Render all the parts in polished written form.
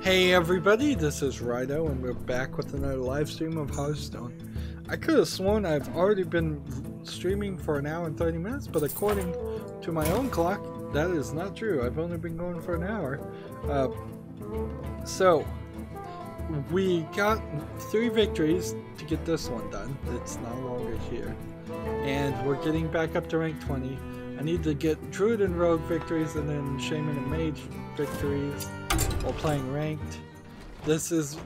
Hey everybody, this is Rydo and we're back with another live stream of Hearthstone. I could have sworn I've already been streaming for an hour and 30 minutes, but according to my own clock, that is not true. I've only been going for an hour. So, we got 3 victories to get this one done. It's no longer here. And we're getting back up to rank 20. I need to get Druid and Rogue victories and then Shaman and Mage victories while playing ranked. This is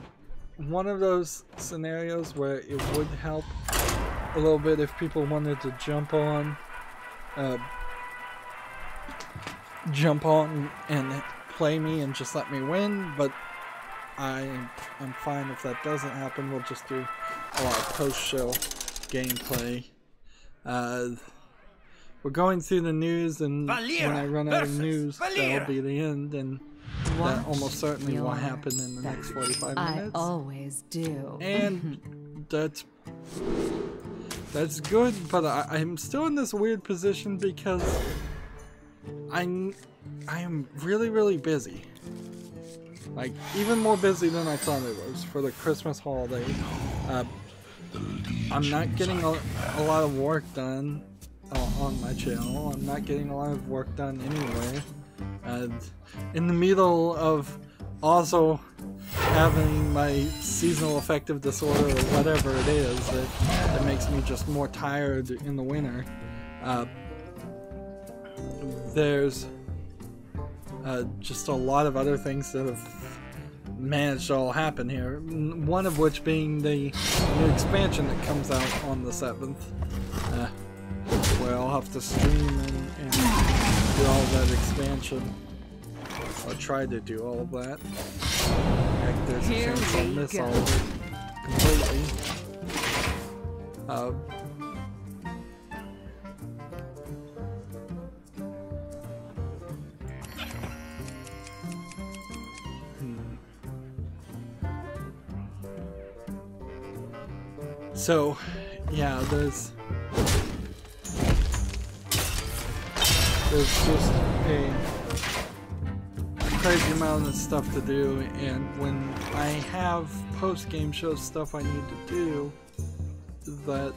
one of those scenarios where it would help a little bit if people wanted to jump on and play me and just let me win, but I'm fine if that doesn't happen. We'll just do a lot of post-show gameplay. We're going through the news, and when I run out of news, that'll be the end, and that almost certainly will happen in the next 45 minutes. I always do. And that's good, but I'm still in this weird position because I am really busy. Like, even more busy than I thought it was for the Christmas holiday. I'm not getting a lot of work done on my channel. I'm not getting a lot of work done anyway. In the middle of also having my seasonal affective disorder or whatever it is that makes me just more tired in the winter, there's just a lot of other things that have managed to all happen here. One of which being the new expansion that comes out on the 7th. Where I'll have to stream and do all that expansion. I'll try to do all of that. Heck, there's a chance I'll miss all of it completely. So, yeah, there's just a crazy amount of stuff to do, and when I have post-game show stuff I need to do, that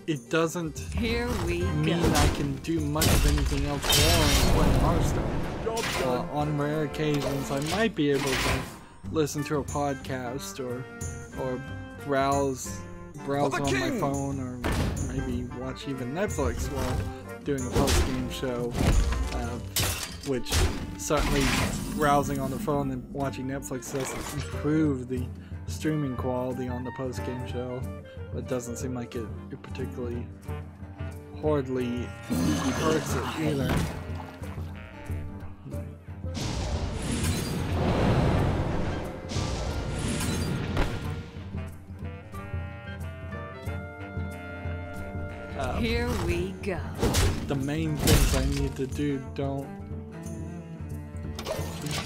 it doesn't mean I can do much of anything else while I'm playing Hearthstone. On rare occasions, I might be able to listen to a podcast or browse on my phone, or maybe watch even Netflix while doing a post-game show, which certainly browsing on the phone and watching Netflix doesn't improve the streaming quality on the post-game show. It doesn't seem like it particularly horridly hurts it either. Here we go. The main things I need to do don't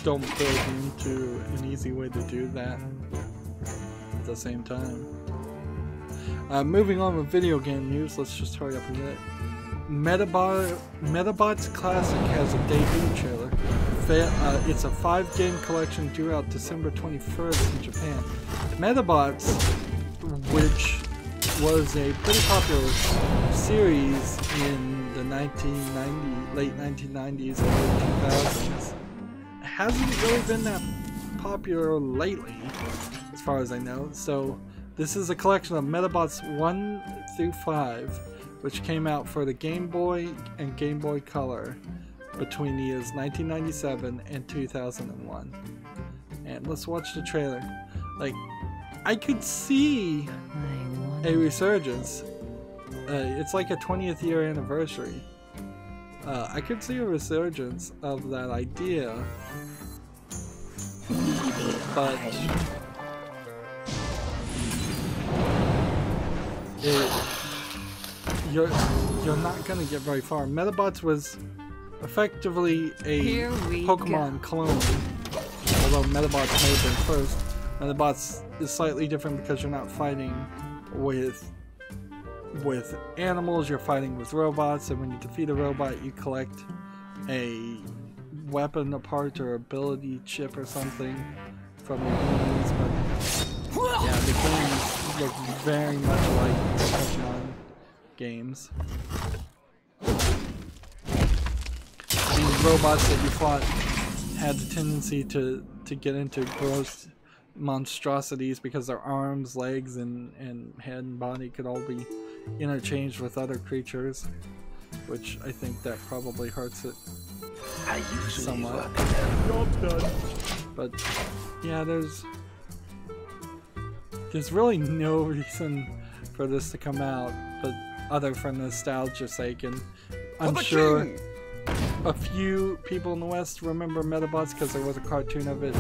build into an easy way to do that at the same time. Moving on with video game news, let's just hurry up and get it. Metabots Classic has a debut trailer. It's a 5-game collection due out December 21st in Japan. Metabots, which was a pretty popular series in the late 1990s and early 2000s, hasn't really been that popular lately, as far as I know. So this is a collection of Metabots 1 through 5, which came out for the Game Boy and Game Boy Color between the years 1997 and 2001. And let's watch the trailer. Like, I could see a resurgence. It's like a 20th year anniversary. I could see a resurgence of that idea, but you're not gonna get very far. Metabots was effectively a Pokemon clone, although Metabots may have been first. Metabots is slightly different because you're not fighting with animals, you're fighting with robots, and when you defeat a robot you collect a weapon apart or ability chip or something from your enemies, but yeah, the games look very much like the Pokemon games. These robots that you fought had the tendency to get into gross monstrosities because their arms, legs, and head and body could all be interchanged with other creatures, which I think that probably hurts it somewhat. But yeah, there's really no reason for this to come out, but other for nostalgia's sake, and I'm sure a few people in the West remember Metabots because there was a cartoon of it,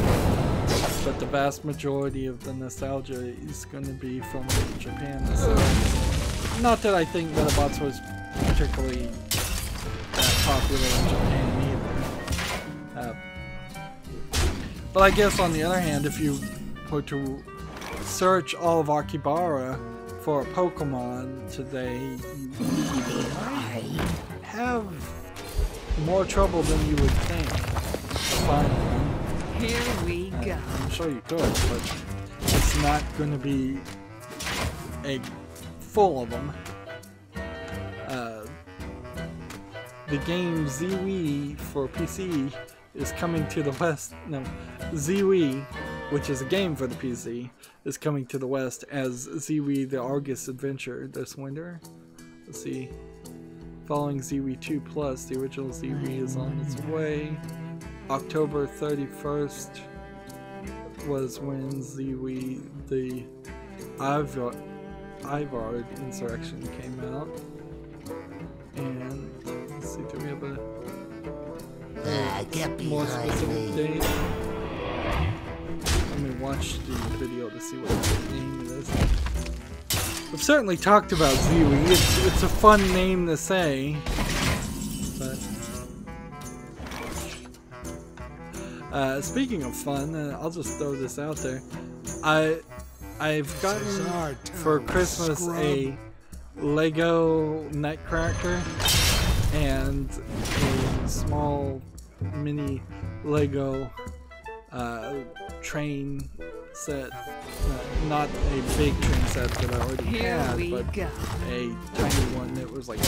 but the vast majority of the nostalgia is going to be from Japan. So, not that I think Metabots was particularly that popular in Japan either. But I guess on the other hand, if you were to search all of Akibara for a Pokemon today, you might have more trouble than you would think to find one. Here we go. I'm sure you could, but it's not going to be full of them. The game ZWii for PC is coming to the West. No, ZWii, which is a game for the PC, is coming to the West as ZWii The Argus Adventure this winter. Let's see. Following ZWii 2 Plus, the original ZWii is on its way. October 31st was when ZWii The Ivard Insurrection came out. And let's see, do we have a more specific date? Let me watch the video to see what the name it is. I've certainly talked about ZWii. It's a fun name to say, but speaking of fun, I'll just throw this out there. I've gotten for Christmas a Lego Nutcracker and a small mini Lego train set. Not a big train set that I already had, but a tiny one that was like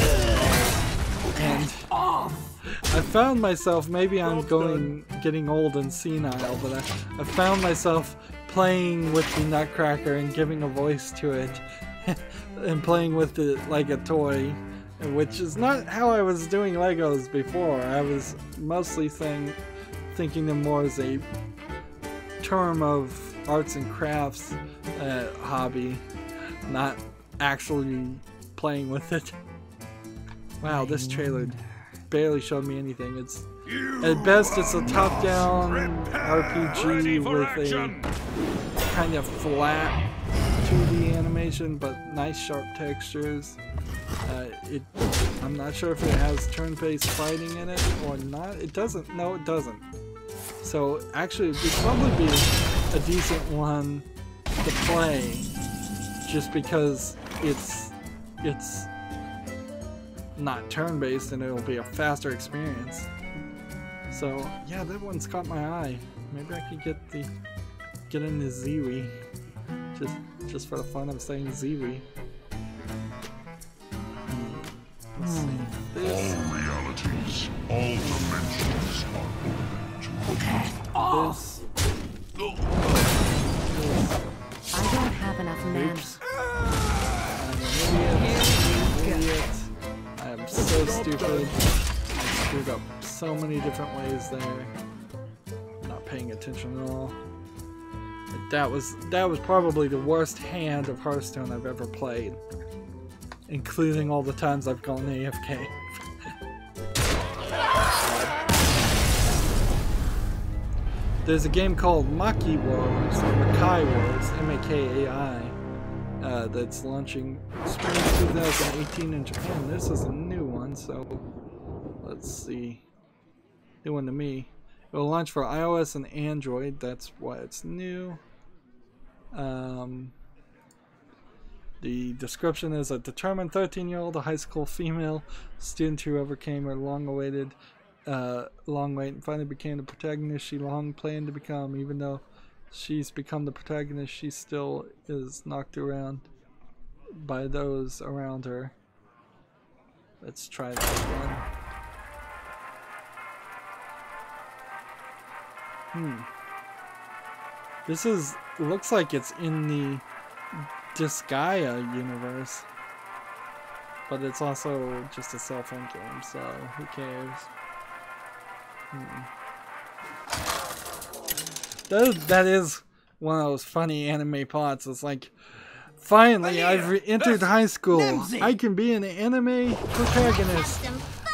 and I found myself, maybe I'm getting old and senile, but I found myself playing with the Nutcracker and giving a voice to it and playing with it like a toy, which is not how I was doing Legos before. I was mostly thinking them more as a term of arts and crafts hobby, not actually playing with it. Wow, this trailer barely showed me anything. It's at best it's a top-down RPG with a kind of flat 2D animation, but nice sharp textures. I'm not sure if it has turn-based fighting in it or not. It doesn't. No, it doesn't. So actually, it would probably be a decent one to play, just because it's not turn-based and it'll be a faster experience. So yeah, that one's caught my eye. Maybe I could get into ZWii, just for the fun of saying ZWii. Let's see. This. All realities, all dimensions are This. I don't have enough Oops. mana. I'm an idiot. I am so stupid. I screwed up so many different ways there. Not paying attention at all. That was probably the worst hand of Hearthstone I've ever played, including all the times I've gone AFK. There's a game called Maki Wars, or Makai Wars, M-A-K-A-I, that's launching spring 2018 in Japan. This is a new one, so let's see. New one to me. It will launch for iOS and Android, that's why it's new. The description is a determined 13-year-old, a high school female student who overcame her long-awaited long wait and finally became the protagonist she long planned to become. Even though she's become the protagonist, she still is knocked around by those around her. Let's try that again. This looks like it's in the Disgaea universe, but it's also just a cell phone game, so who cares? That is one of those funny anime plots. It's like, finally, I've entered high school. I can be an anime protagonist.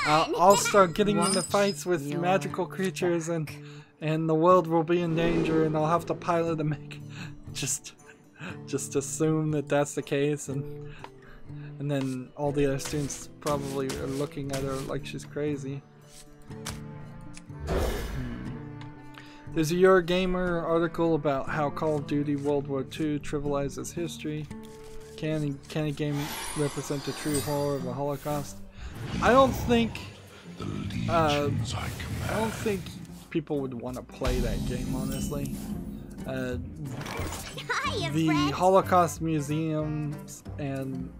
I'll start getting into fights with magical creatures, and the world will be in danger, and I'll have to pilot a mech. Just assume that that's the case, and then all the other students probably are looking at her like she's crazy. There's a Eurogamer article about how Call of Duty World War II trivializes history. Can a game represent the true horror of the Holocaust? I don't think people would want to play that game, honestly. The Holocaust museums and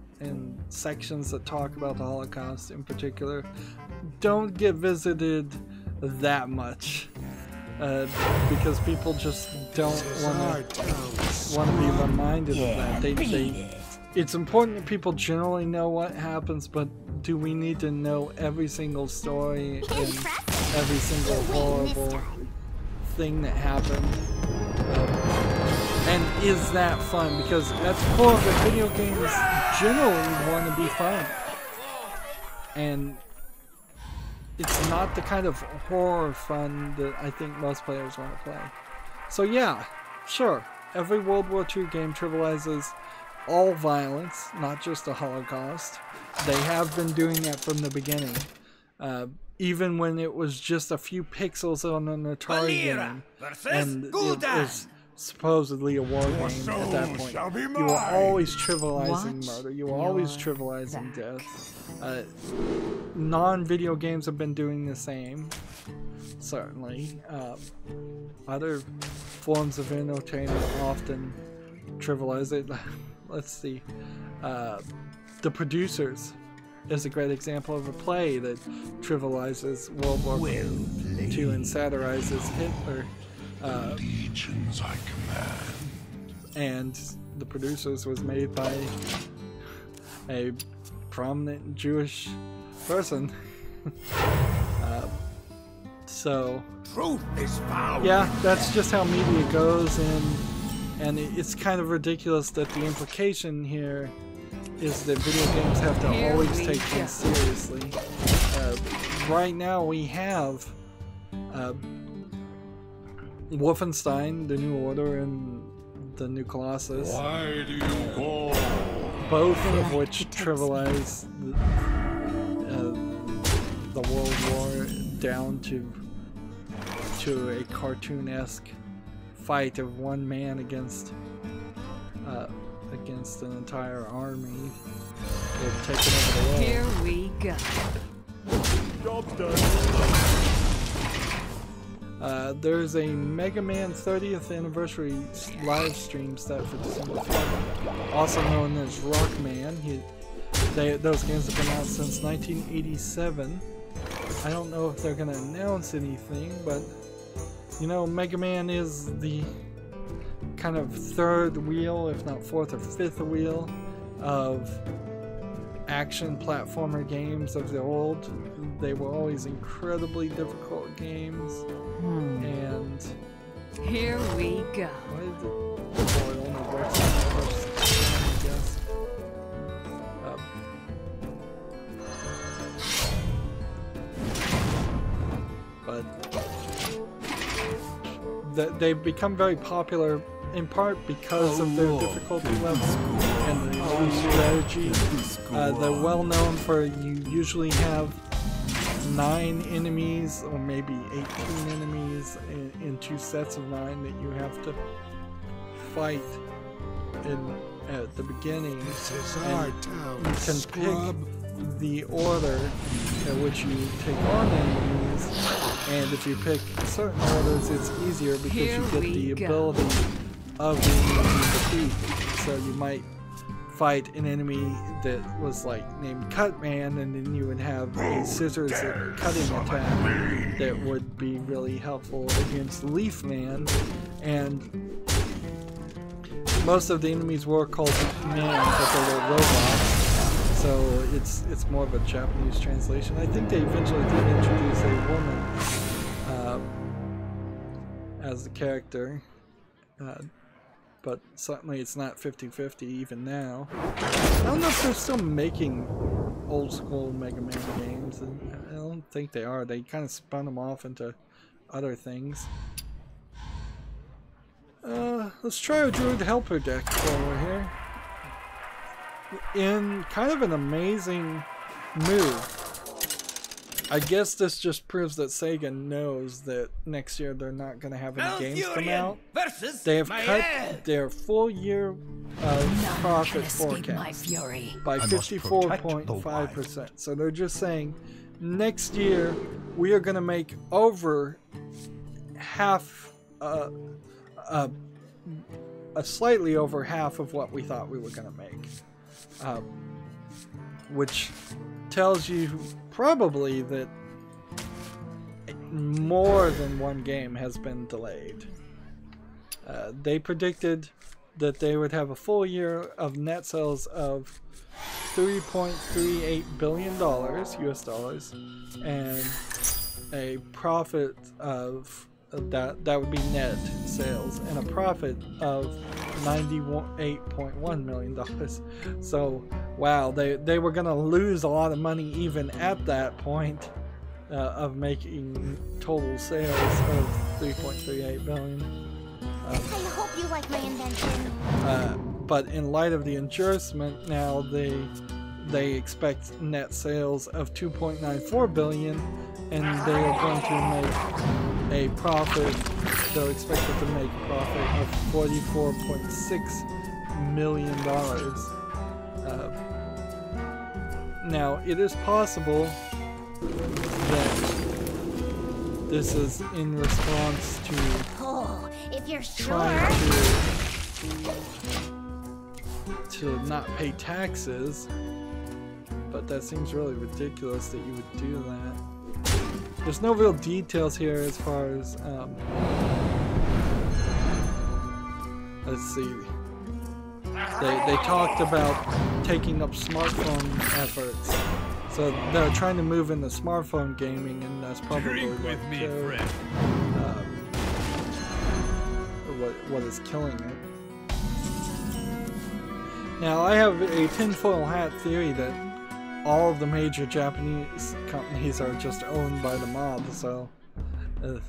sections that talk about the Holocaust in particular don't get visited that much. Because people just don't want to be reminded of that. It's important that people generally know what happens, but do we need to know every single story and every single horrible thing that happened? And is that fun? Because at the core of it, video games generally want to be fun. And it's not the kind of horror fun that I think most players want to play. So yeah, sure, every World War II game trivializes all violence, not just the Holocaust. They have been doing that from the beginning. Even when it was just a few pixels on an Atari game, and it was supposedly a war game at that point. You were always trivializing murder. You were always trivializing death. Non-video games have been doing the same, certainly. Other forms of entertainment often trivialize it. Let's see. The Producers is a great example of a play that trivializes World War II and satirizes Hitler. Legions I command. And The Producers was made by a prominent Jewish person. So truth is found. Yeah, that's just how media goes, and it's kind of ridiculous that the implication here is that video games have to always take things seriously. Right now we have Wolfenstein, The New Order, and The New Colossus. Why do you call? Both of which trivialize the World War down to a cartoon-esque fight of one man against an entire army. They've taken over the world. Here we go. Job done. There's a Mega Man 30th anniversary live stream set for December 5th, also known as Rockman. Those games have been out since 1987. I don't know if they're going to announce anything, but you know, Mega Man is the kind of third wheel, if not fourth or fifth wheel, of action platformer games of the old. They were always incredibly difficult games, and here we go. Why did it only works on the first game, I guess. But they've become very popular in part because of their difficulty level and the strategy. They're well known for, you usually have 9 enemies or maybe 18 enemies in 2 sets of 9 that you have to fight at the beginning. And you can pick the order at which you take on enemies orders, and if you pick certain orders, it's easier because Here you get we the go. ability of the enemy you defeat. So you might fight an enemy that was like named Cutman, and then you would have a scissors cutting attack that would be really helpful against Leafman, and most of the enemies were called man, but they were robots. So it's more of a Japanese translation. I think they eventually did introduce a woman as the character, but certainly it's not 50-50 even now. I don't know if they're still making old school Mega Man games. I don't think they are. They kind of spun them off into other things. Let's try a Druid Helper deck while we're here. In kind of an amazing move. I guess this just proves that Sega knows that next year they're not going to have any games come out. They have cut their full year of profit forecast by 54.5%. So they're just saying next year we are going to make over half, slightly over half of what we thought we were going to make. Which tells you probably that more than one game has been delayed. They predicted that they would have a full year of net sales of $3.38 billion US dollars and a profit of that would be net sales, and a profit of $98.1 million. So wow, they were gonna lose a lot of money even at that point of making total sales of $3.38 billion. I hope you like my invention. But in light of the adjustment, now they expect net sales of $2.94 billion, and they are going to make a profit. They're expected to make a profit of $44.6 million. Now, it is possible that this is in response to If you're sure. trying to not pay taxes, but that seems really ridiculous that you would do that. There's no real details here as far as let's see. They talked about taking up smartphone efforts, so they're trying to move into smartphone gaming, and that's probably what is killing it. Now, I have a tinfoil hat theory that all of the major Japanese companies are just owned by the mob, so and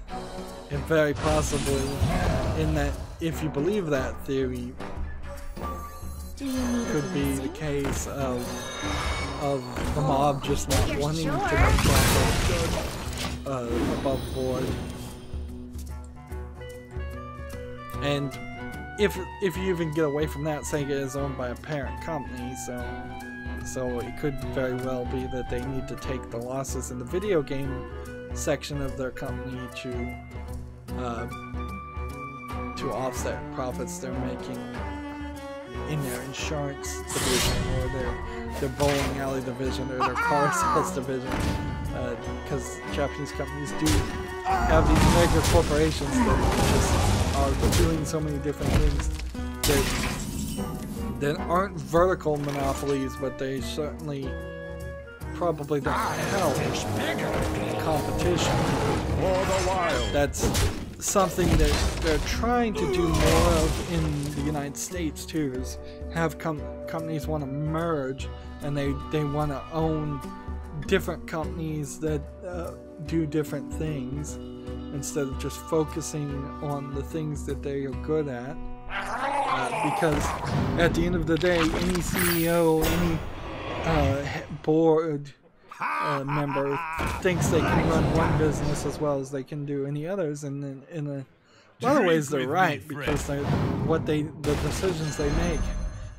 very possibly, in that, if you believe that theory, could be the case of the mob just not wanting to make profit above board. And if you even get away from that, Sega is owned by a parent company, so it could very well be that they need to take the losses in the video game section of their company to offset profits they're making in their insurance division, or their bowling alley division, or their car sales division, because Japanese companies do have these mega corporations that just are doing so many different things that aren't vertical monopolies, but they certainly probably don't help competition. That's something that they're trying to do more of in the United States too, is have companies want to merge, and they want to own different companies that do different things instead of just focusing on the things that they are good at. Because at the end of the day, any CEO, any board member thinks they can run one business as well as they can do any others, and in a lot of ways they're right, because the decisions they make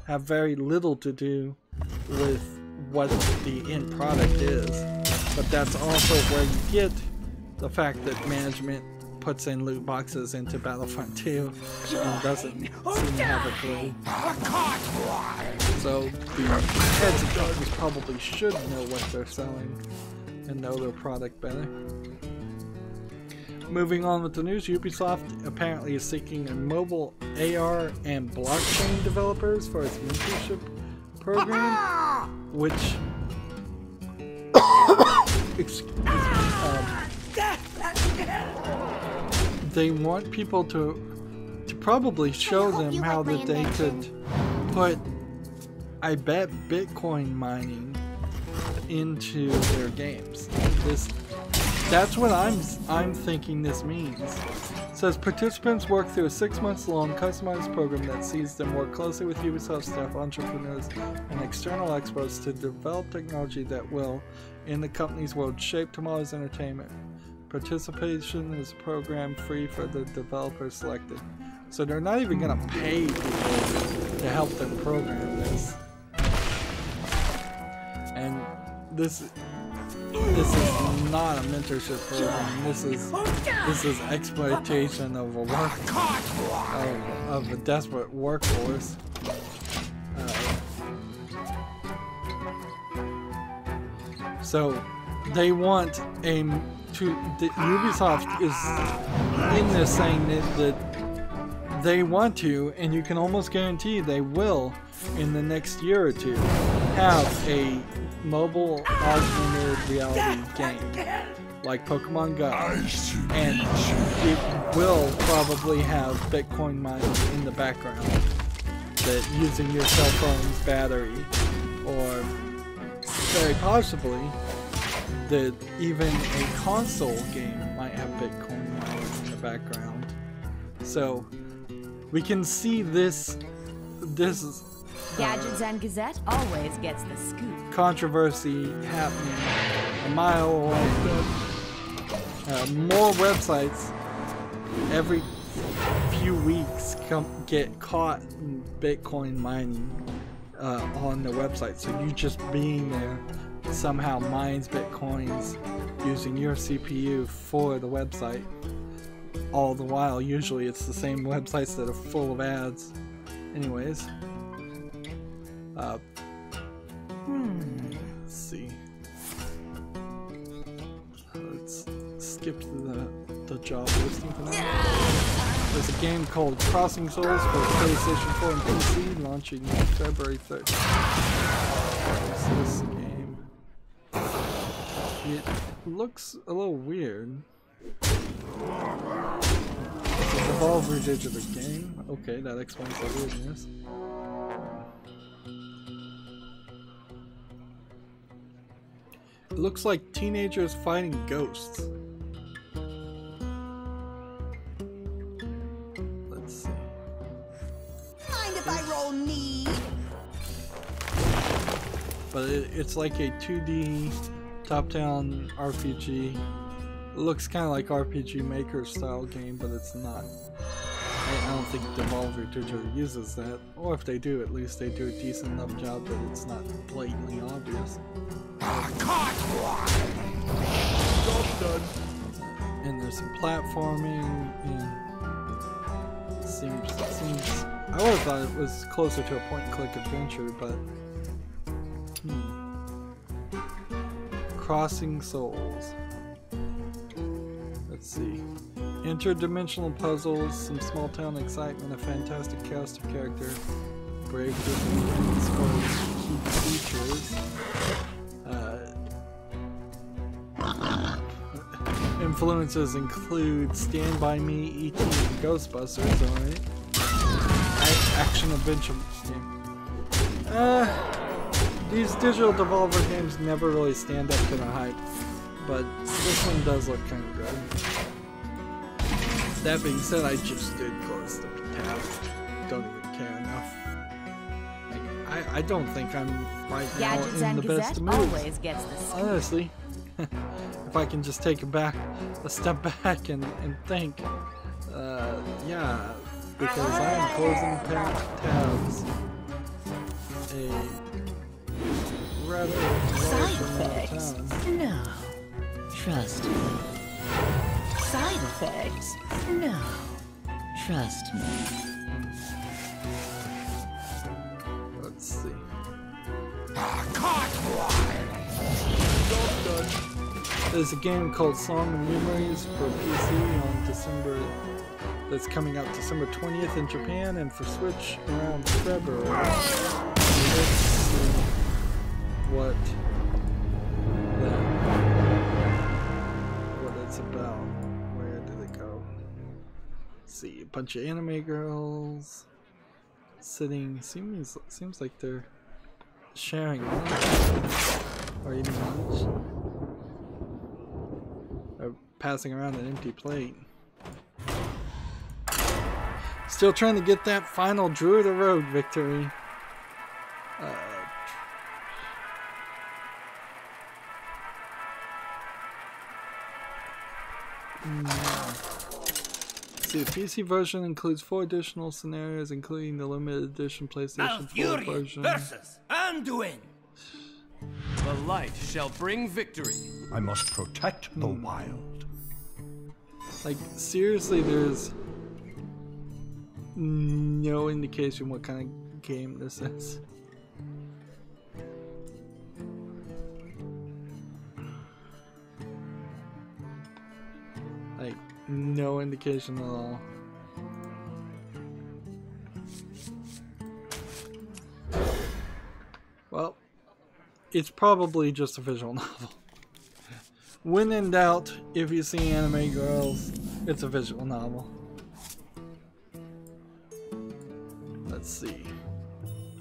have very little to do with what the end product is. But that's also where you get the fact that management puts in loot boxes into Battlefront 2 and doesn't seem to have a clue. So the heads of darkness probably should know what they're selling and know their product better. Moving on with the news, Ubisoft apparently is seeking a mobile AR and blockchain developers for its mentorship program, which they want people to probably show them how that they could put, I bet, Bitcoin mining into their games. That's what I'm thinking this means. It says participants work through a 6-month-long customized program that sees them work closely with Ubisoft staff, entrepreneurs, and external experts to develop technology that will, in the company's world, shape tomorrow's entertainment. Participation is program free for the developers selected. So they're not even gonna pay people to help them program this. And this is not a mentorship program. This is exploitation of a desperate workforce. So they want Ubisoft is in this saying that they want to, and you can almost guarantee they will, in the next year or two, have a mobile augmented reality game like Pokemon Go, and it will probably have Bitcoin mining in the background, that using your cell phone's battery, or very possibly that even a console game might have Bitcoin mining in the background. So we can see this Gadgets and Gazette always gets the scoop. Controversy happening a mile away. More websites every few weeks get caught in Bitcoin mining on the website. So you just being there somehow mines Bitcoins using your CPU for the website. All the while, usually it's the same websites that are full of ads. Anyways. Let's see. Let's skip to the job listing for now. There's a game called Crossing Souls for PlayStation 4 and PC, launching February 3rd. What's this game? It looks a little weird. It's a Devolver Digital game. Okay, that explains the weirdness. It looks like teenagers fighting ghosts. Let's see. Mind if I roll me? But it's like a 2D top-down RPG. It looks kind of like RPG Maker style game, but it's not. I don't think Devolver Digital uses that. Or if they do, at least they do a decent enough job that it's not blatantly obvious. And there's some platforming, and it seems I would have thought it was closer to a point-and-click adventure, but Crossing Souls. Let's see. Interdimensional puzzles, some small-town excitement, a fantastic cast of characters, brave different sports, key features. Influences include Stand By Me, E.T., and Ghostbusters, alright. Action adventure game. These digital Devolver games never really stand up to the hype, but this one does look kind of good. That being said, I just did close the tab. Don't even care enough. I don't think I'm right now in the best mood. Always gets the scoop. Honestly. If I can just take a step back and think, yeah, because I am closing tabs a rather large amount of time. No, trust me. side effects? No. Trust me. Let's see. There's a game called Song and Memories for PC on December. That's coming out December 20th in Japan, and for Switch around February. Let's see what it's about. Where did it go? Let's see, a bunch of anime girls sitting. Seems like they're sharing lunch or eating lunch. Or passing around an empty plate. Still trying to get that final Druid of Rogue victory. See, the PC version includes 4 additional scenarios, including the limited edition PlayStation 4 version. Versus Anduin. The light shall bring victory. I must protect the wild. Like, seriously, there's no indication what kind of game this is. Like, no indication at all. Well, it's probably just a visual novel. When in doubt, if you see anime girls, it's a visual novel. Let's see.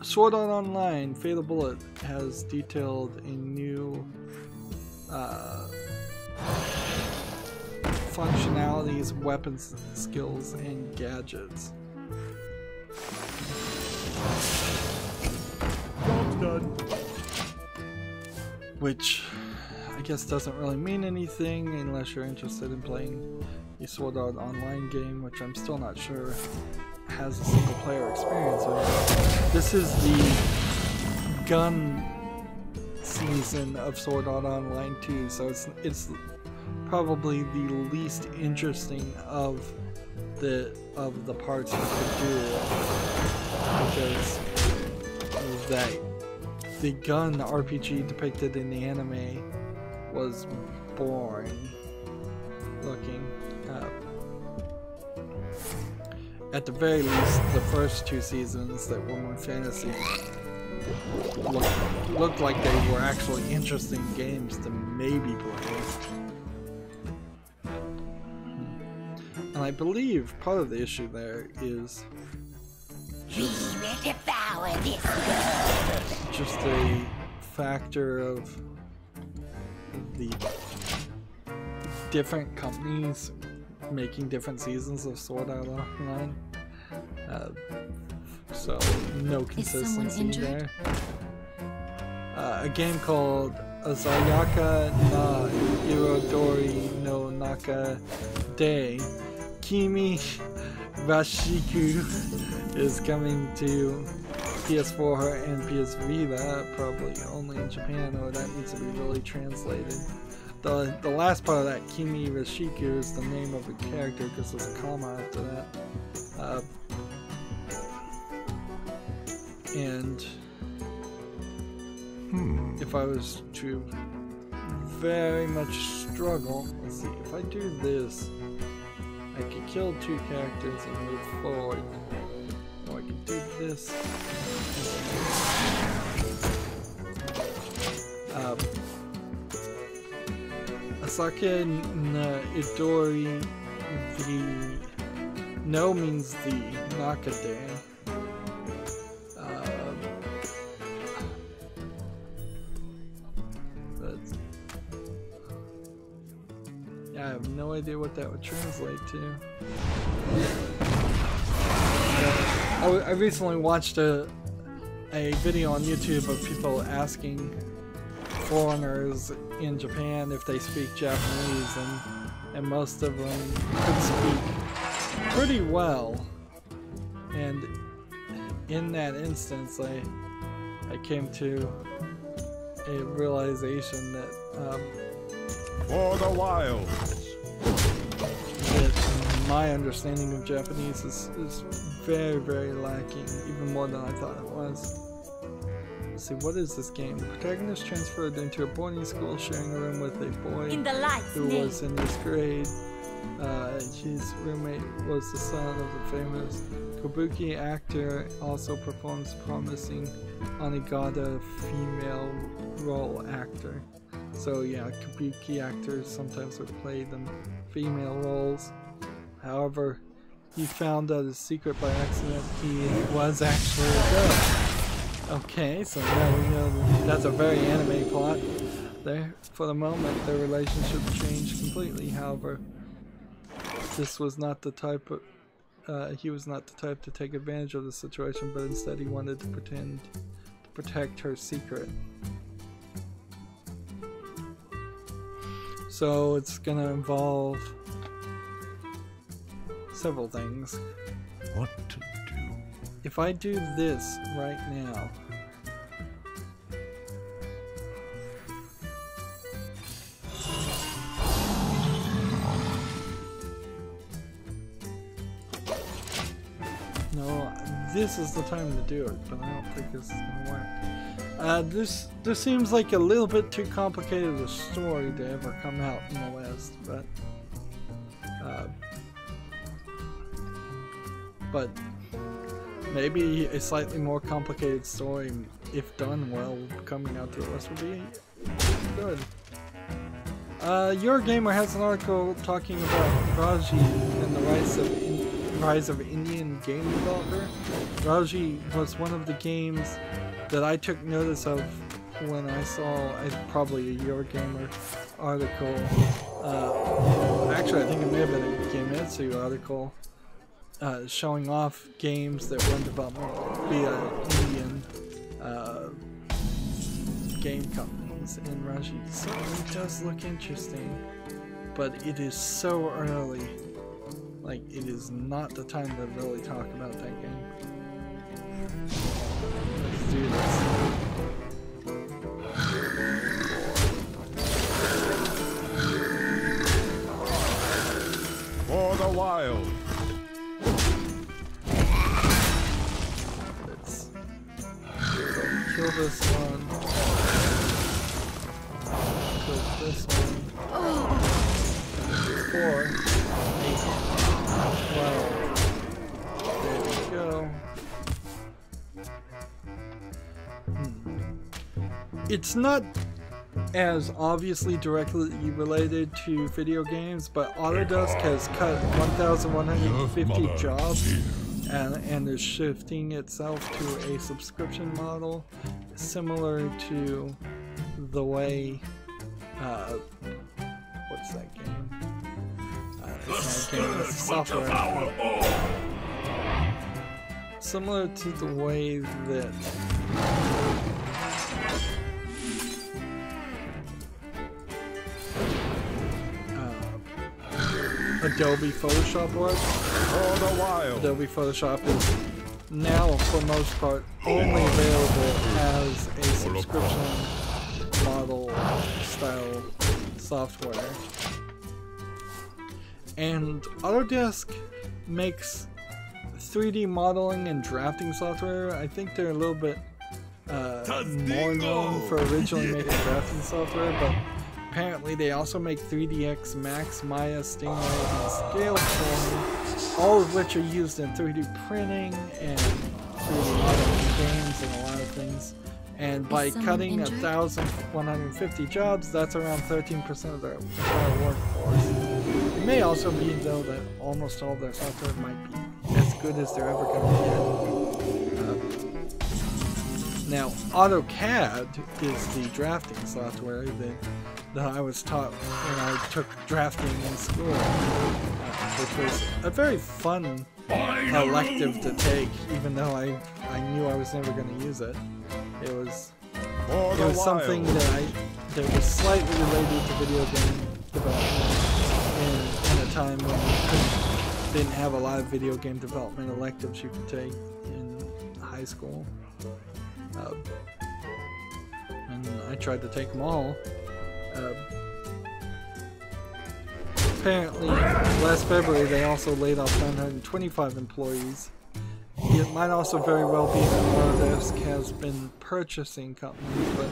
Sword Art Online Fatal Bullet has detailed a new functionalities, weapons, skills, and gadgets. Job's done. Which I guess doesn't really mean anything unless you're interested in playing a Sword Art Online game, which I'm still not sure has a single player experience with. This is the gun season of Sword Art Online 2, so it's probably the least interesting of the parts you could do, because that the gun RPG depicted in the anime was boring looking. At the very least, the first 2 seasons that were more fantasy looked like they were actually interesting games to maybe play. And I believe part of the issue there is just a factor of the different companies making different seasons of Sword Art Online. So no consistency there. A game called Azayaka na Irodori no Naka de Kimi Rashiku is coming to PS4 and PS Vita, probably only in Japan, or that needs to be really translated. The last part of that, Kimi Rashiku, is the name of a character because there's a comma after that. And if I was to very much struggle, let's see, if I do this, I could kill 2 characters and move forward. Or I could do this. Asake na Idori, the no means the Nakade. I have no idea what that would translate to. I recently watched a video on YouTube of people asking foreigners in Japan if they speak Japanese, and most of them could speak pretty well. And in that instance, I came to a realization that For the wilds. my understanding of Japanese is very, very lacking, even more than I thought it was. Let's see, what is this game? The protagonist transferred into a boarding school, sharing a room with a boy who was in his grade. His roommate was the son of the famous kabuki actor, also performs promising Onigata female role actor. So yeah, kabuki actors sometimes would play them female roles. However, he found out his secret by accident. He was actually a girl. Okay, so now we know that's a very anime plot. There, for the moment, their relationship changed completely. However, this was not the type of he was not the type to take advantage of the situation, but instead he wanted to pretend to protect her secret. So it's gonna involve several things. What to do? If I do this right now, no, this is the time to do it, but I don't think this is gonna work. This seems like a little bit too complicated a story to ever come out in the West, but maybe a slightly more complicated story, if done well, coming out to the West would be good. Your Gamer has an article talking about Raji and the rise of Indian game developer. Raji was one of the games that I took notice of when I saw probably a Your Gamer article. Actually, I think it may have been a Gametsu article showing off games that were in development via Indian game companies, and Raji certainly does look interesting, but it is so early. Like, it is not the time to really talk about that game. Let's do this. For the wild. Let's kill this one. Kill this one. 4, 8, 12. There we go. It's not as obviously directly related to video games, but Autodesk has cut 1,150 jobs and is shifting itself to a subscription model similar to the way what's that game? It's not a game, it's software. Similar to the way that Adobe Photoshop works. For the wild. Adobe Photoshop is now, for most part, only available as a subscription model style software. And Autodesk makes 3D modeling and drafting software. I think they're a little bit more known for originally making drafting software, but apparently they also make 3DX Max, Maya, Stingray, and Scale Forming, all of which are used in 3D printing and 3D modeling games and a lot of things. And by cutting 1,150 jobs, that's around 13% of their entire workforce. It may also be, though, that almost all of their software might be as good as they're ever going to get. Now, AutoCAD is the drafting software that I was taught when I took drafting in school, which was a very fun elective to take, even though I knew I was never going to use it. It was something that was slightly related to video game development in a time when you didn't have a lot of video game development electives you could take in high school. And I tried to take them all. apparently, last February they also laid off 925 employees. It might also very well be that Autodesk has been purchasing companies, but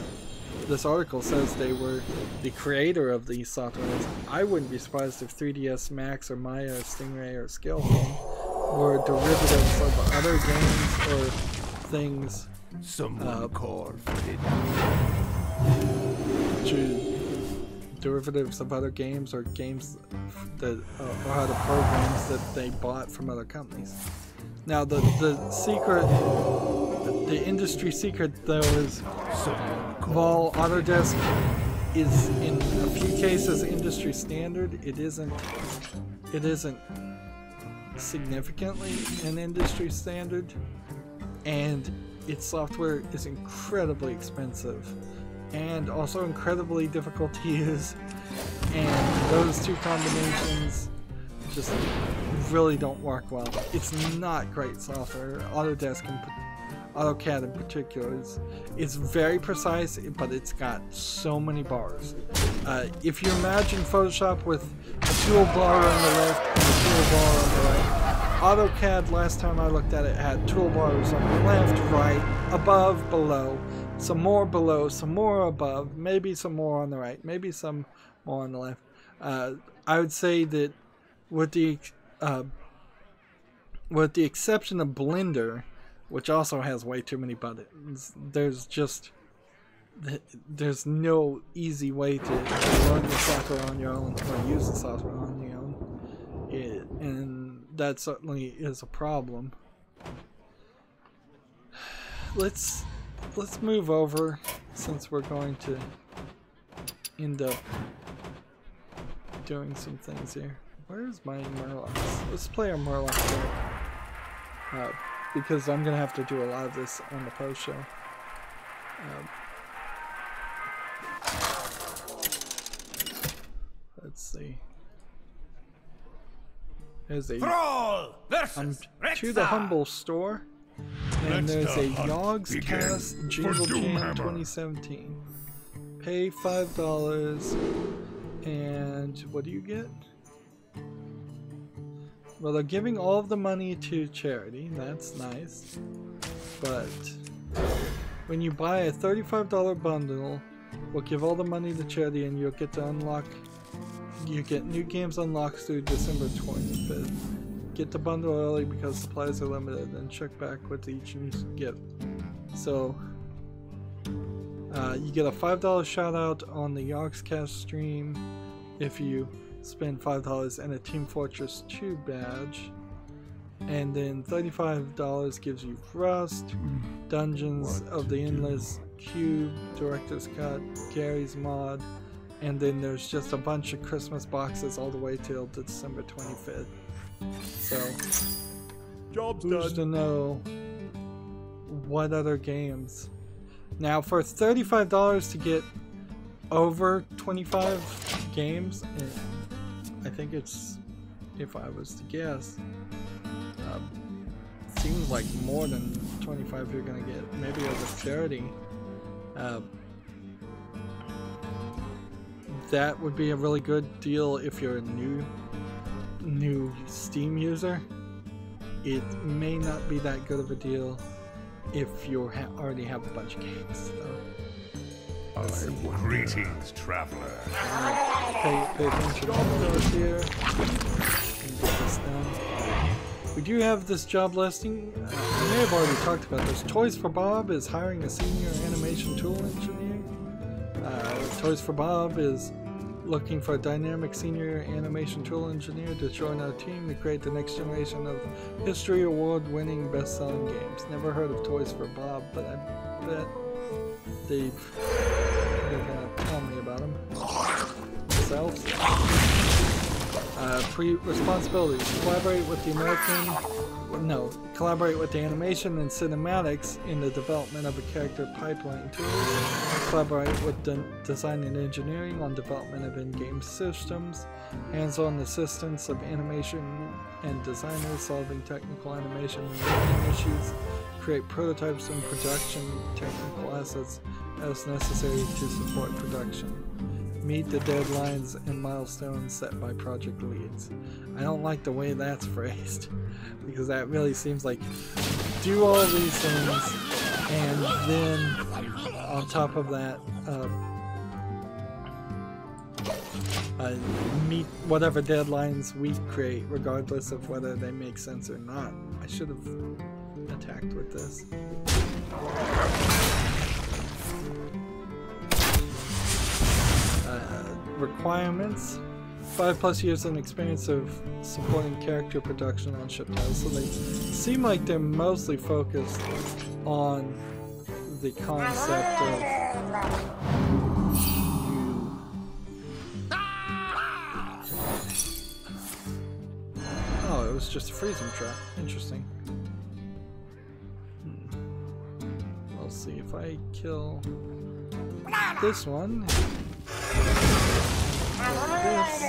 this article says they were the creator of these softwares. I wouldn't be surprised if 3ds Max or Maya or Stingray or Scalephone were derivatives of other games or things. Derivatives of other games or games that or other programs that they bought from other companies. Now the industry secret though is while Autodesk is in a few cases industry standard, it isn't significantly an industry standard, and its software is incredibly expensive and also incredibly difficult to use, and those two combinations just really don't work well. It's not great software. AutoCAD in particular is very precise, but it's got so many bars. If you imagine Photoshop with a toolbar on the left and a toolbar on the right, AutoCAD last time I looked at it had toolbars on the left, right, above, below, some more below, some more above, maybe some more on the right, maybe some more on the left. I would say that with the exception of Blender, which also has way too many buttons, there's no easy way to learn the software on your own or use the software on your own, and that certainly is a problem. Let's move over, since we're going to end up doing some things here. Where's my Murlocs? Let's play our Murloc here. Because I'm going to have to do a lot of this on the post show. Let's see. There's a to the Humble store, and there's a Yogg's Cast Jingle Jam 2017. Pay $5, and what do you get? Well, they're giving all of the money to charity. That's nice. But when you buy a $35 bundle, we'll give all the money to charity, and you'll get to unlock. You get new games unlocked through December 25th. Get the bundle early because supplies are limited, and check back with each new gift. So you get a $5 shout out on the Yogscast stream if you spend $5 and a Team Fortress 2 badge, and then $35 gives you Rust, Dungeons of the Endless, Cube, Director's Cut, Gary's Mod, and then there's just a bunch of Christmas boxes all the way till December 25th. So, who's to know what other games? Now, for $35 to get over 25 games, I think it's, if I was to guess, seems like more than 25 you're gonna get, maybe over 30. That would be a really good deal if you're a new Steam user. It may not be that good of a deal if you already have a bunch of games, though. Greetings, traveler. Pay attention to this here. And get this done. We do have this job listing. I may have already talked about this. Toys for Bob is hiring a senior animation tool engineer. Toys for Bob is looking for a dynamic senior animation tool engineer to join our team to create the next generation of history award-winning best-selling games. Never heard of Toys for Bob, but I bet they're gonna tell me about them themselves. Responsibilities: collaborate with the animation and cinematics in the development of a character pipeline tool. Collaborate with design and engineering on development of in-game systems. Hands-on assistance of animation and designers solving technical animation and making issues. Create prototypes and production technical assets as necessary to support production. meet the deadlines and milestones set by project leads. I don't like the way that's phrased, because that really seems like do all these things and then on top of that meet whatever deadlines we create, regardless of whether they make sense or not. I should have attacked with this. Requirements: 5+ years in experience of supporting character production on ship titles. So they seem like they're mostly focused on the concept of oh, it was just a freezing trap. Interesting. We'll see if I kill this one. This.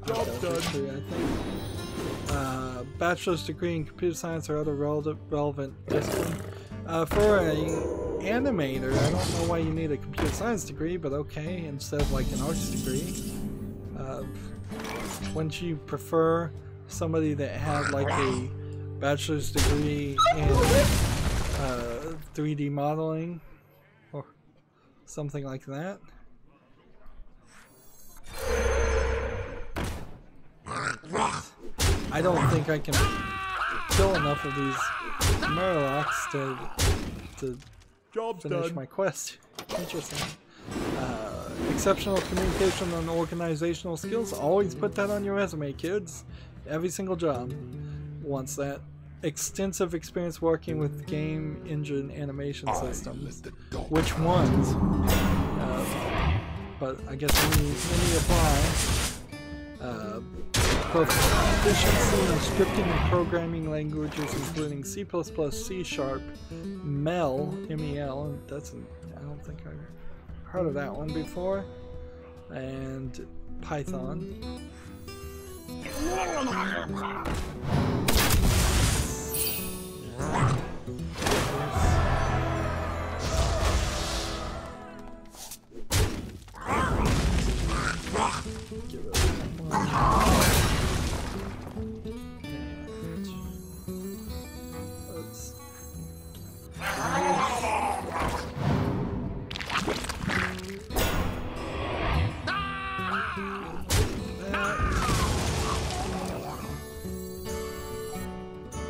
Job done. I think. Bachelor's degree in computer science or other relevant discipline. For an animator, I don't know why you need a computer science degree, but okay, instead of like an arts degree. Wouldn't you prefer somebody that had like a bachelor's degree in 3D modeling or something like that? I don't think I can kill enough of these Murlocs to finish my quest. Interesting. Exceptional communication and organizational skills. Always put that on your resume, kids. Every single job wants that. Extensive experience working with game engine animation systems. Which ones? But I guess many apply. Proficiency in scripting and programming languages including C++, C#, MEL, M-E-L, and that's I don't think I've heard of that one before, and Python. Give it one.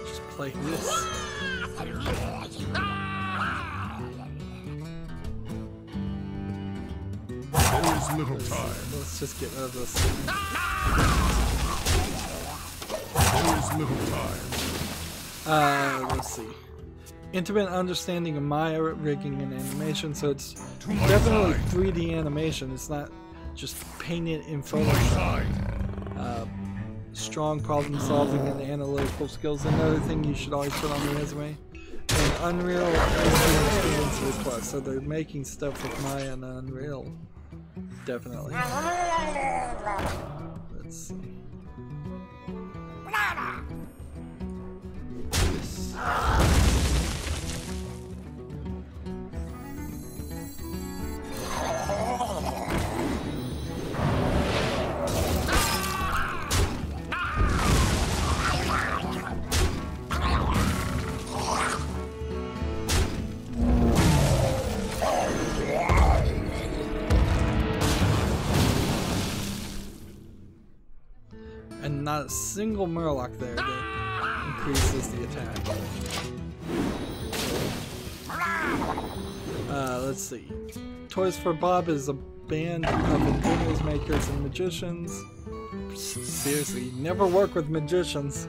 Just play this. There is little time. Let's just get rid of this. There is little time. Let's see. Intimate understanding of Maya rigging and animation, so it's definitely 3D animation. It's not just painted in Photoshop. Strong problem solving and analytical skills. Another thing you should always put on the resume. And Unreal experience request. So they're making stuff with Maya and Unreal. Definitely. Let's see. This. And not a single Murloc there that increases the attack. Let's see. Toys for Bob is a band of ingenious makers and magicians. Seriously, never work with magicians.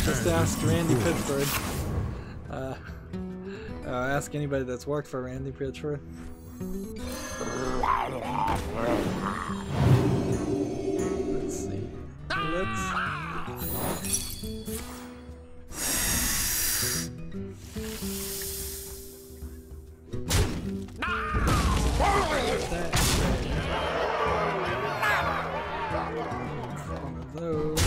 Just ask Randy Pitchford. Ask anybody that's worked for Randy Pitchford. Let's see. Let's... One of those.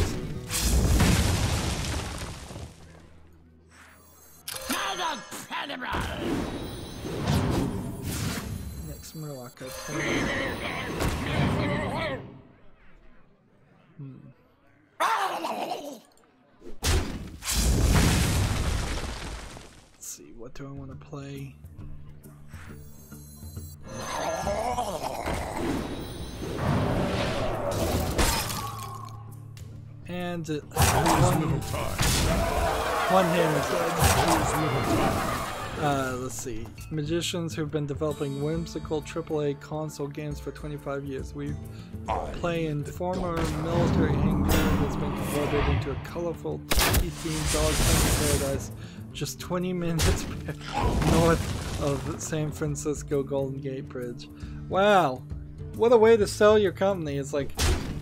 Let's see, what do I want to play? And one hand is let's see. Magicians who've been developing whimsical AAA console games for 25 years. We play in former military hangar that's been converted into a colorful, tiki-themed dog-friendly paradise just 20 minutes north of San Francisco Golden Gate Bridge. Wow, what a way to sell your company. It's like,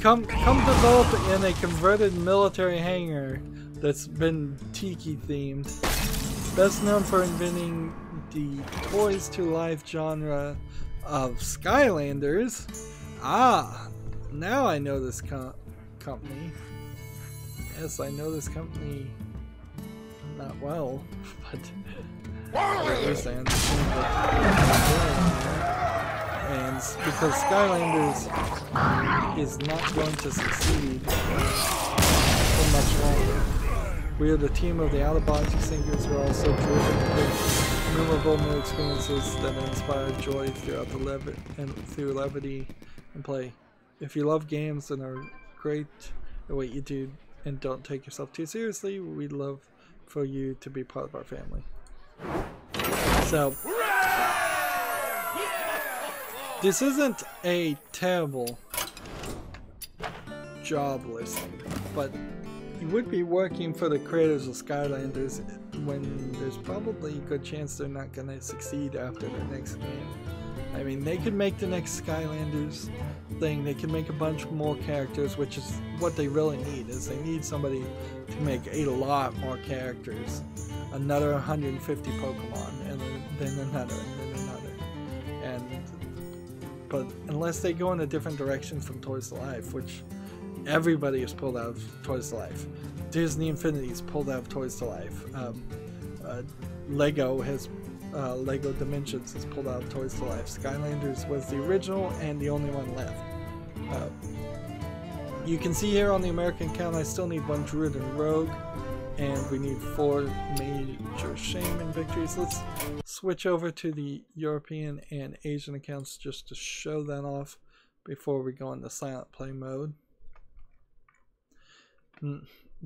come develop in a converted military hangar that's been tiki-themed. Best known for inventing the toys to life genre of Skylanders. Ah, now I know this company. Yes, I know this company not well, but at least I understand what they're doing. And because Skylanders is not going to succeed for much longer. We are the team of the out-of-box singers who are also driven to bring memorable new experiences that inspire joy throughout through levity and play. If you love games and are great at what you do and don't take yourself too seriously, we'd love for you to be part of our family. So, this isn't a terrible job listing, but you would be working for the creators of Skylanders when there's probably a good chance they're not going to succeed after their next game. I mean, they could make the next Skylanders thing, they can make a bunch more characters, which is what they really need, is they need somebody to make a lot more characters. Another 150 Pokemon, and then another, and then another. But unless they go in a different direction from Toys to Life, which everybody has pulled out of Toys to Life. Disney Infinity's pulled out of Toys to Life. Lego Dimensions has pulled out of Toys to Life. Skylanders was the original and the only one left. You can see here on the American count, I still need 1 Druid and Rogue, and we need 4 major Shaman victories. Let's switch over to the European and Asian accounts just to show that off before we go into silent play mode.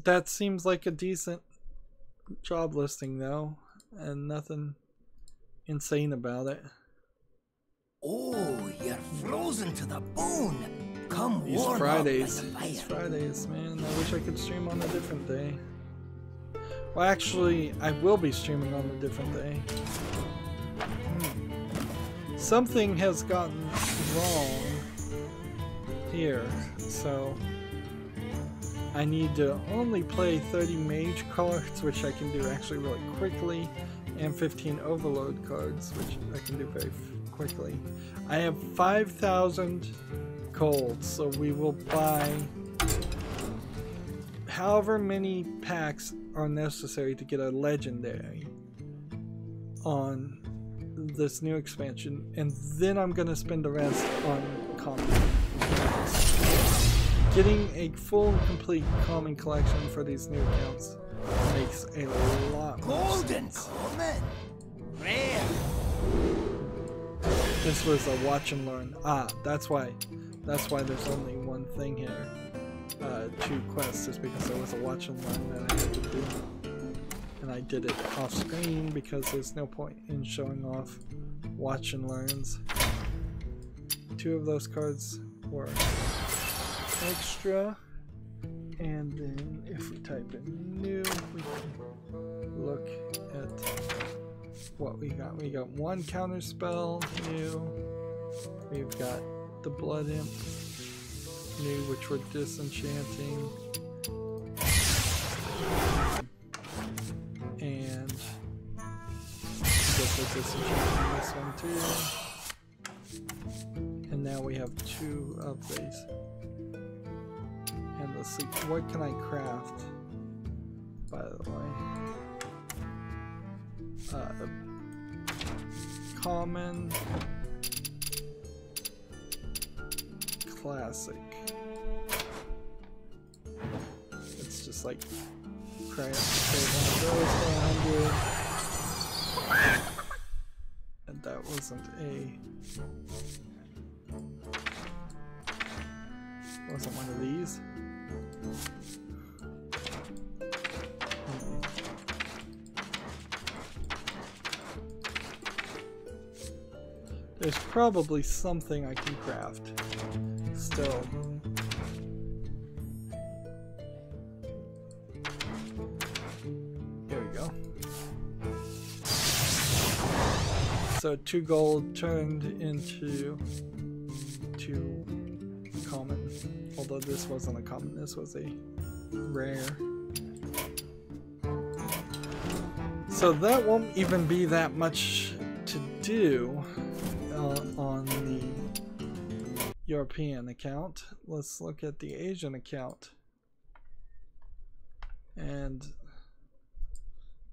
That seems like a decent job listing though, and nothing insane about it. Oh, you're frozen to the bone. Come These warm Fridays, up by the fire. these Fridays, man. I wish I could stream on a different day. Well, actually, I will be streaming on a different day. Something has gotten wrong here, so I need to only play 30 mage cards, which I can do actually really quickly, and 15 overload cards, which I can do very quickly. I have 5,000 gold, so we will buy however many packs are necessary to get a legendary on this new expansion, and then I'm going to spend the rest on common. Getting a full and complete common collection for these new accounts makes a lot more sense. Rare. This was a watch and learn. Ah, that's why there's only one thing here. 2 quests, is because there was a watch and learn that I had to do. And I did it off screen because there's no point in showing off watch and learns. 2 of those cards were extra, and then if we type in new, we can look at what we got. We got 1 counter spell new, we've got the Blood Imp new, which we're disenchanting, and I guess we're disenchanting this one too, and now we have 2 of these. And let's see, what can I craft, by the way? Common, classic. It's just like crap. One of those for 100. And that wasn't one of these. There's probably something I can craft still. Here we go. So 2 gold turned into 2 common. Although this wasn't a common, this was a rare. So that won't even be that much to do on the European account. Let's look at the Asian account. And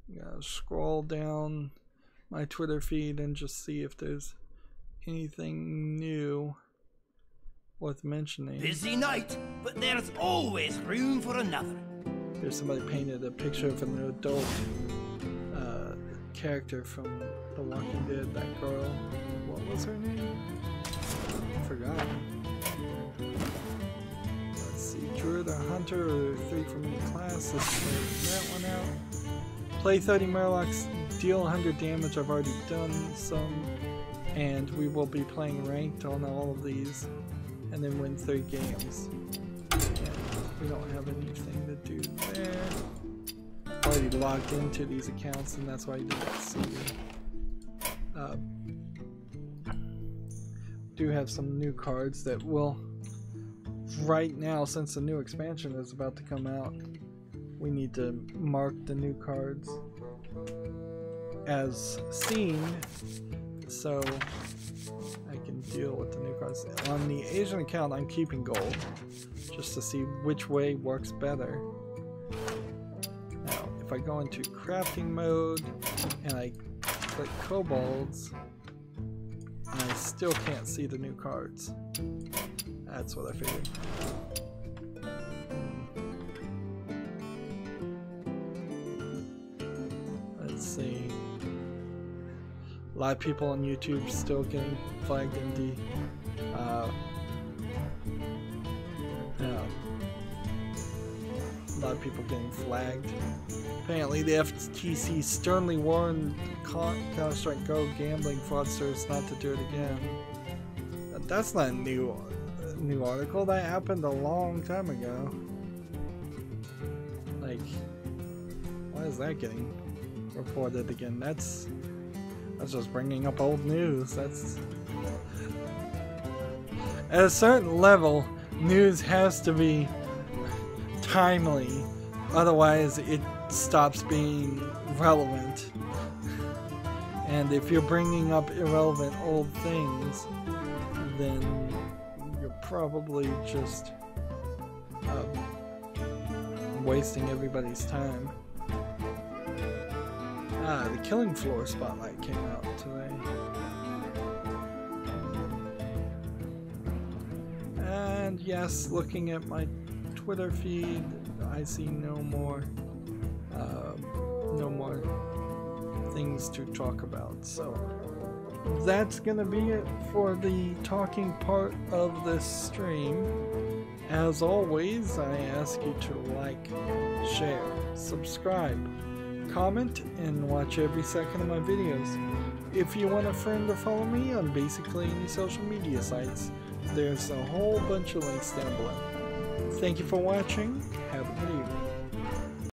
I'm gonna scroll down my Twitter feed and just see if there's anything new worth mentioning. Busy night, but there's always room for another. Here's somebody painted a picture of an adult character from The Walking Dead, that girl. What was her name? I forgot. Let's see, Druid or Hunter or 3 from any class. Let's play that one out. Play 30 Murlocs, deal 100 damage. I've already done some. And we will be playing ranked on all of these. And then win 3 games. And we don't have anything to do there. Already logged into these accounts, and that's why you didn't see it. Do have some new cards that will, right now, since the new expansion is about to come out, we need to mark the new cards as seen so I can deal with the new cards. On the Asian account, I'm keeping gold just to see which way works better. Now, if I go into crafting mode and I click kobolds, and I still can't see the new cards. That's what I figured. Let's see. A lot of people on YouTube still getting flagged in the a lot of people getting flagged. Apparently the FTC sternly warned Counter-Strike Go gambling fraudsters not to do it again. But that's not a new article. That happened a long time ago. Like, why is that getting reported again? That's just bringing up old news. That's at a certain level, news has to be timely, otherwise it stops being relevant. And if you're bringing up irrelevant old things, then you're probably just wasting everybody's time. The Killing Floor Spotlight came out today. And yes, looking at my Twitter feed, I see no more things to talk about. So that's gonna be it for the talking part of this stream. As always, I ask you to like, share, subscribe, comment, and watch every second of my videos. If you want a friend to follow me on basically any social media sites, there's a whole bunch of links down below. Thank you for watching. Have a good evening.